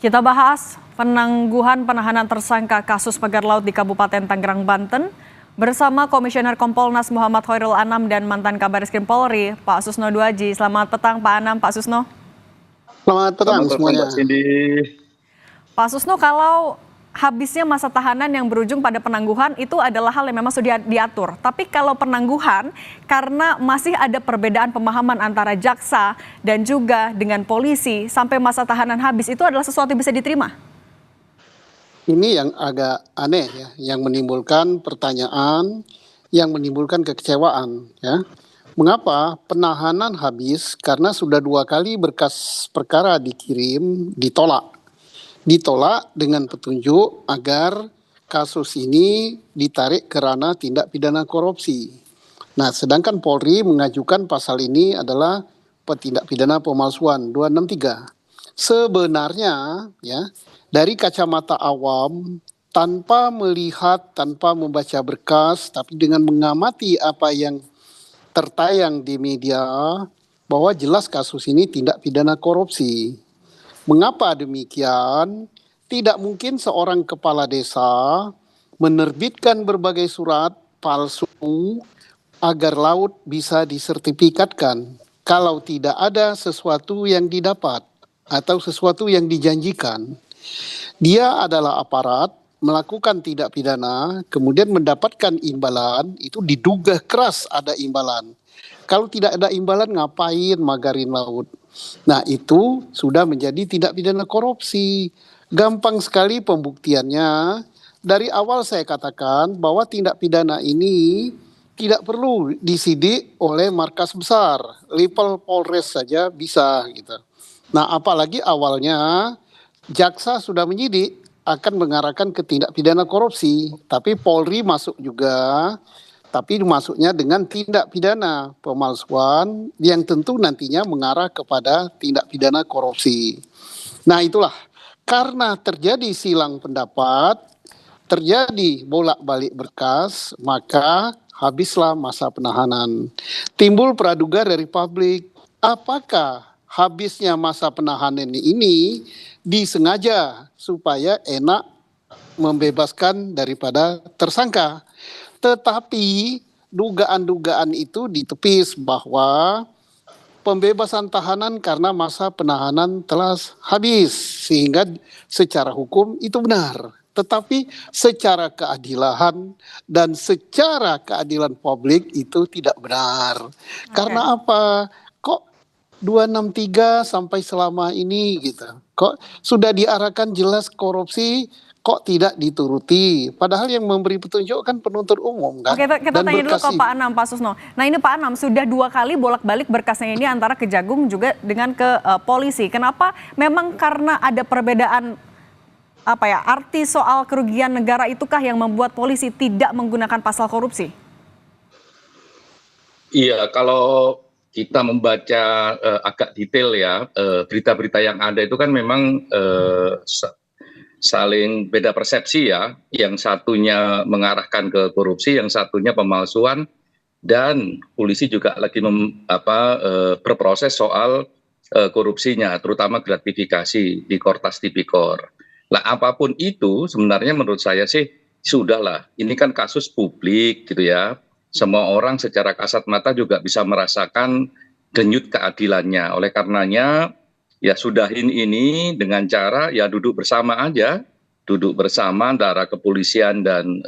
Kita bahas penangguhan penahanan tersangka kasus pagar laut di Kabupaten Tangerang, Banten bersama Komisioner Kompolnas Muhammad Khoirul Anam dan mantan Kabariskim Polri, Pak Susno Duaji. Selamat petang Pak Anam, Pak Susno. Selamat petang semuanya. Mbak Cindy. Pak Susno, kalau habisnya masa tahanan yang berujung pada penangguhan itu adalah hal yang memang sudah diatur. Tapi kalau penangguhan, karena masih ada perbedaan pemahaman antara jaksa dan juga dengan polisi sampai masa tahanan habis, itu adalah sesuatu yang bisa diterima? Ini yang agak aneh ya, yang menimbulkan pertanyaan, yang menimbulkan kekecewaan ya. Mengapa penahanan habis? Karena sudah 2 kali berkas perkara dikirim, ditolak dengan petunjuk agar kasus ini ditarik ke ranah tindak pidana korupsi. Nah, sedangkan Polri mengajukan pasal ini adalah tindak pidana pemalsuan 263. Sebenarnya ya, dari kacamata awam, tanpa melihat, tanpa membaca berkas, tapi dengan mengamati apa yang tertayang di media, bahwa jelas kasus ini tindak pidana korupsi. Mengapa demikian? Tidak mungkin seorang kepala desa menerbitkan berbagai surat palsu agar laut bisa disertifikatkan kalau tidak ada sesuatu yang didapat atau sesuatu yang dijanjikan. Dia adalah aparat melakukan tindak pidana, kemudian mendapatkan imbalan, itu diduga keras ada imbalan. Kalau tidak ada imbalan, ngapain magarin laut? Nah, itu sudah menjadi tindak pidana korupsi. Gampang sekali pembuktiannya. Dari awal saya katakan bahwa tindak pidana ini tidak perlu disidik oleh markas besar. Level Polres saja bisa gitu. Nah, apalagi awalnya jaksa sudah menyidik akan mengarahkan ke tindak pidana korupsi, tapi Polri masuk juga, tapi masuknya dengan tindak pidana pemalsuan yang tentu nantinya mengarah kepada tindak pidana korupsi. Nah, itulah karena terjadi silang pendapat, terjadi bolak-balik berkas, maka habislah masa penahanan. Timbul praduga dari publik, apakah habisnya masa penahanan ini disengaja supaya enak membebaskan daripada tersangka. Tetapi dugaan-dugaan itu ditepis bahwa pembebasan tahanan karena masa penahanan telah habis, sehingga secara hukum itu benar. Tetapi secara keadilan dan secara keadilan publik itu tidak benar. Karena apa? Kok 263 sampai selama ini gitu. Kok sudah diarahkan jelas korupsi, kok tidak dituruti? Padahal yang memberi petunjuk kan penuntut umum kan. Oke, kita tanya dulu ke Pak Anam, Pak Susno. Nah, ini Pak Anam sudah 2 kali bolak-balik berkasnya ini antara Kejagung juga dengan ke polisi. Kenapa? Memang karena ada perbedaan arti soal kerugian negara itukah yang membuat polisi tidak menggunakan pasal korupsi? Iya, kalau kita membaca agak detail ya, berita-berita yang ada itu kan memang saling beda persepsi ya. Yang satunya mengarahkan ke korupsi, yang satunya pemalsuan, dan polisi juga lagi berproses soal korupsinya, terutama gratifikasi di Kortas Tipikor. Nah, apapun itu sebenarnya menurut saya sih sudahlah. Ini kan kasus publik gitu ya. Semua orang secara kasat mata juga bisa merasakan denyut keadilannya. Oleh karenanya ya sudahin ini dengan cara ya duduk bersama aja. Duduk bersama antara kepolisian dan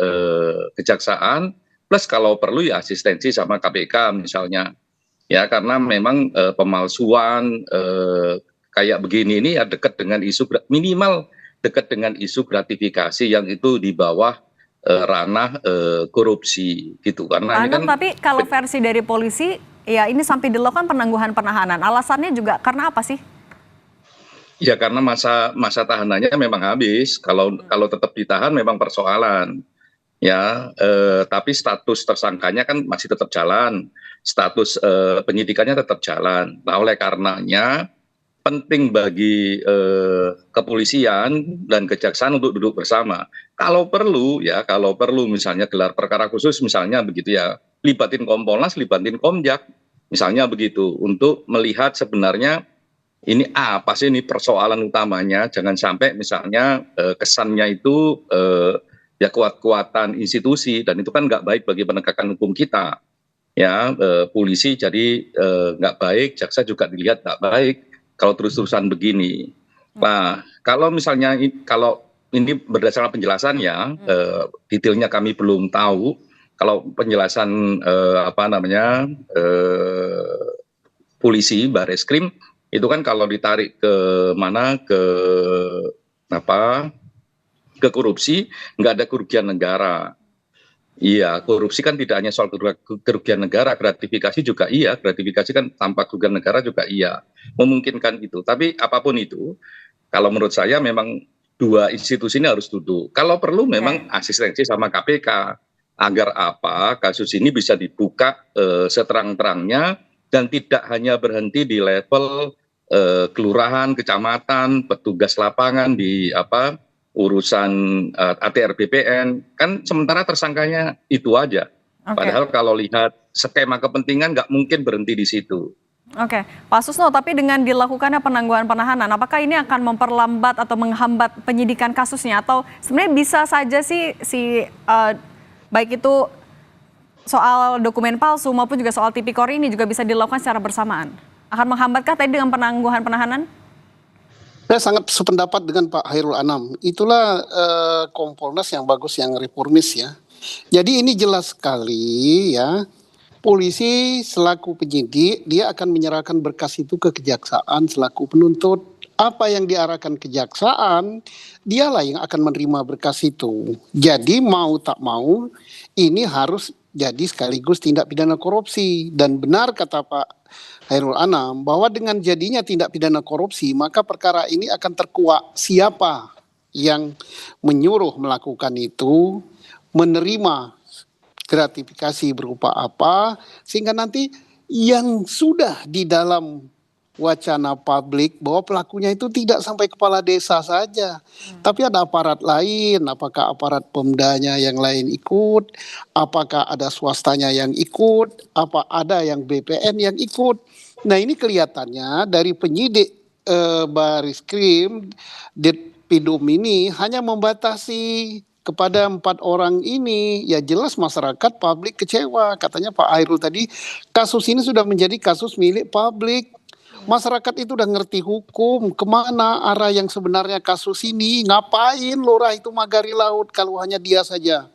kejaksaan. Plus kalau perlu ya asistensi sama KPK misalnya. Ya karena memang pemalsuan kayak begini ini ya dekat dengan isu minimal dekat dengan isu gratifikasi yang itu di bawah ranah korupsi gitu. Karena ini kan, tapi kalau versi dari polisi ya ini sampai dilakukan penangguhan penahanan, alasannya juga karena apa sih? Ya karena masa tahanannya memang habis. Kalau tetap ditahan memang persoalan ya, tapi status tersangkanya kan masih tetap jalan, status penyidikannya tetap jalan. Nah, oleh karenanya penting bagi kepolisian dan kejaksaan untuk duduk bersama. Kalau perlu misalnya gelar perkara khusus misalnya begitu ya, libatin Kompolnas, libatin Komjak misalnya begitu, untuk melihat sebenarnya ini apa sih ini persoalan utamanya, jangan sampai misalnya kesannya itu ya kuat-kuatan institusi, dan itu kan nggak baik bagi penegakan hukum kita. Ya, polisi jadi nggak baik, jaksa juga dilihat nggak baik kalau terus-terusan begini. Nah, kalau misalnya kalau ini berdasarkan penjelasan ya, detailnya kami belum tahu. Kalau penjelasan apa namanya polisi, Bareskrim, itu kan kalau ditarik ke mana ke apa ke korupsi, nggak ada kerugian negara. Iya, korupsi kan tidak hanya soal kerugian negara, gratifikasi juga iya, gratifikasi kan tanpa kerugian negara juga iya, memungkinkan itu. Tapi apapun itu, kalau menurut saya memang dua institusi ini harus duduk. Kalau perlu memang asistensi sama KPK, agar apa kasus ini bisa dibuka seterang-terangnya dan tidak hanya berhenti di level kelurahan, kecamatan, petugas lapangan di apa urusan ATR BPN, kan sementara tersangkanya itu aja. Padahal kalau lihat skema kepentingan nggak mungkin berhenti di situ. Oke, Pak Susno, tapi dengan dilakukannya penangguhan penahanan, apakah ini akan memperlambat atau menghambat penyidikan kasusnya? Atau sebenarnya bisa saja sih baik itu soal dokumen palsu maupun juga soal tipikor ini juga bisa dilakukan secara bersamaan? Akan menghambatkah tadi dengan penangguhan penahanan? Saya sangat sependapat dengan Pak Hairul Anam. Itulah Kompolnas yang bagus, yang reformis ya. Jadi ini jelas sekali ya, polisi selaku penyidik dia akan menyerahkan berkas itu ke kejaksaan selaku penuntut. Apa yang diarahkan kejaksaan, dialah yang akan menerima berkas itu. Jadi mau tak mau ini harus jadi sekaligus tindak pidana korupsi. Dan benar kata Pak Hairul Anam bahwa dengan jadinya tindak pidana korupsi maka perkara ini akan terkuak siapa yang menyuruh melakukan itu, menerima gratifikasi berupa apa, sehingga nanti yang sudah di dalam wacana publik bahwa pelakunya itu tidak sampai kepala desa saja, tapi ada aparat lain. Apakah aparat Pemdanya yang lain ikut, apakah ada swastanya yang ikut, apa ada yang BPN yang ikut. Nah ini kelihatannya dari penyidik Bareskrim Ditpidum ini hanya membatasi kepada 4 orang ini. Ya jelas masyarakat publik kecewa. Katanya Pak Hairul tadi, kasus ini sudah menjadi kasus milik publik. Masyarakat itu udah ngerti hukum, kemana arah yang sebenarnya kasus ini, ngapain lurah itu magari laut kalau hanya dia saja.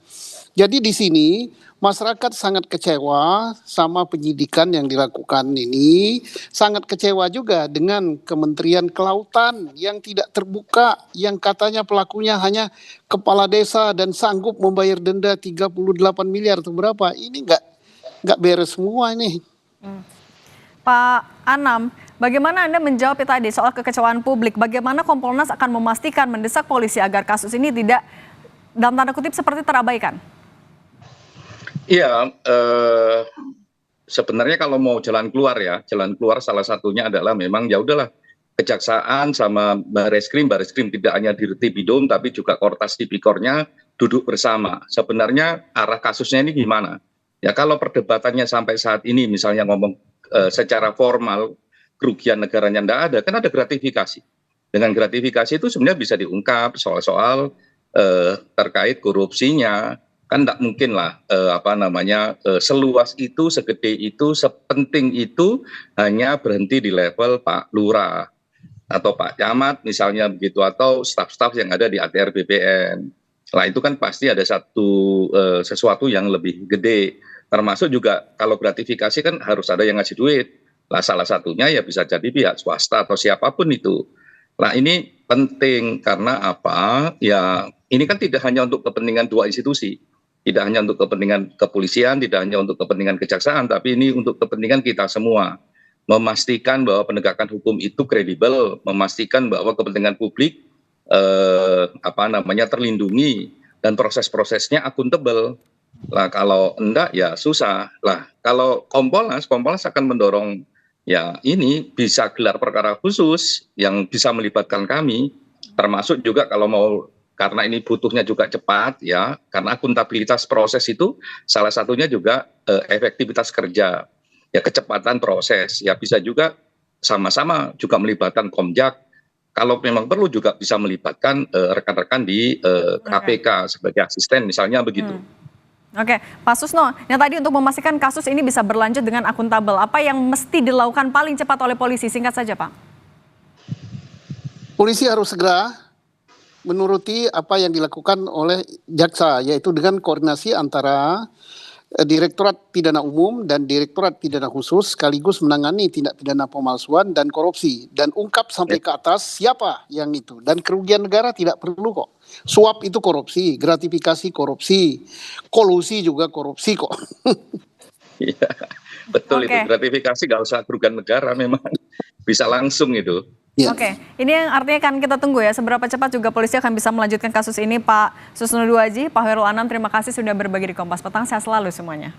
Jadi di sini masyarakat sangat kecewa sama penyidikan yang dilakukan ini, sangat kecewa juga dengan Kementerian Kelautan yang tidak terbuka, yang katanya pelakunya hanya kepala desa dan sanggup membayar denda 38 miliar atau berapa. Ini nggak beres semua ini. Pak Anam, bagaimana Anda menjawab tadi soal kekecewaan publik? Bagaimana Kompolnas akan memastikan mendesak polisi agar kasus ini tidak dalam tanda kutip seperti terabaikan? Iya, sebenarnya kalau mau jalan keluar ya, jalan keluar salah satunya adalah memang ya udahlah kejaksaan sama Bareskrim tidak hanya di Ditpidum tapi juga Kortas Tipikornya duduk bersama. Sebenarnya arah kasusnya ini gimana? Ya kalau perdebatannya sampai saat ini misalnya ngomong secara formal kerugian negaranya tidak ada, kan ada gratifikasi. Dengan gratifikasi itu sebenarnya bisa diungkap soal-soal terkait korupsinya. Kan tidak mungkin lah seluas itu, segede itu, sepenting itu hanya berhenti di level Pak Lurah atau Pak Camat misalnya begitu, atau staf-staf yang ada di ATR BPN. Nah itu kan pasti ada sesuatu yang lebih gede. Termasuk juga kalau gratifikasi kan harus ada yang ngasih duit. Lah salah satunya ya bisa jadi pihak swasta atau siapapun itu. Nah ini penting karena apa? Ya ini kan tidak hanya untuk kepentingan dua institusi. Tidak hanya untuk kepentingan kepolisian, tidak hanya untuk kepentingan kejaksaan, tapi ini untuk kepentingan kita semua. Memastikan bahwa penegakan hukum itu kredibel, memastikan bahwa kepentingan publik terlindungi dan proses-prosesnya akuntabel. Lah kalau enggak ya susah. Lah kalau Kompolnas akan mendorong ya ini bisa gelar perkara khusus yang bisa melibatkan kami, termasuk juga kalau mau, karena ini butuhnya juga cepat ya, karena akuntabilitas proses itu salah satunya juga efektivitas kerja, ya kecepatan proses, ya bisa juga sama-sama juga melibatkan Komjak. Kalau memang perlu juga bisa melibatkan rekan-rekan di KPK sebagai asisten misalnya begitu. Oke, Pak Susno, yang tadi untuk memastikan kasus ini bisa berlanjut dengan akuntabel, apa yang mesti dilakukan paling cepat oleh polisi? Singkat saja, Pak. Polisi harus segera menuruti apa yang dilakukan oleh jaksa, yaitu dengan koordinasi antara Direktorat Pidana Umum dan Direktorat Pidana Khusus sekaligus menangani tindak pidana pemalsuan dan korupsi dan ungkap sampai ke atas siapa yang itu, dan kerugian negara tidak perlu kok. Suap itu korupsi, gratifikasi korupsi, kolusi juga korupsi kok. Iya, betul itu. Gratifikasi nggak usah kerugian negara, memang bisa langsung itu. Ya. Oke, ini yang artinya kan kita tunggu ya, seberapa cepat juga polisi akan bisa melanjutkan kasus ini. Pak Susno Duaji, Pak Khairul Anam, terima kasih sudah berbagi di Kompas Petang. Sehat selalu semuanya.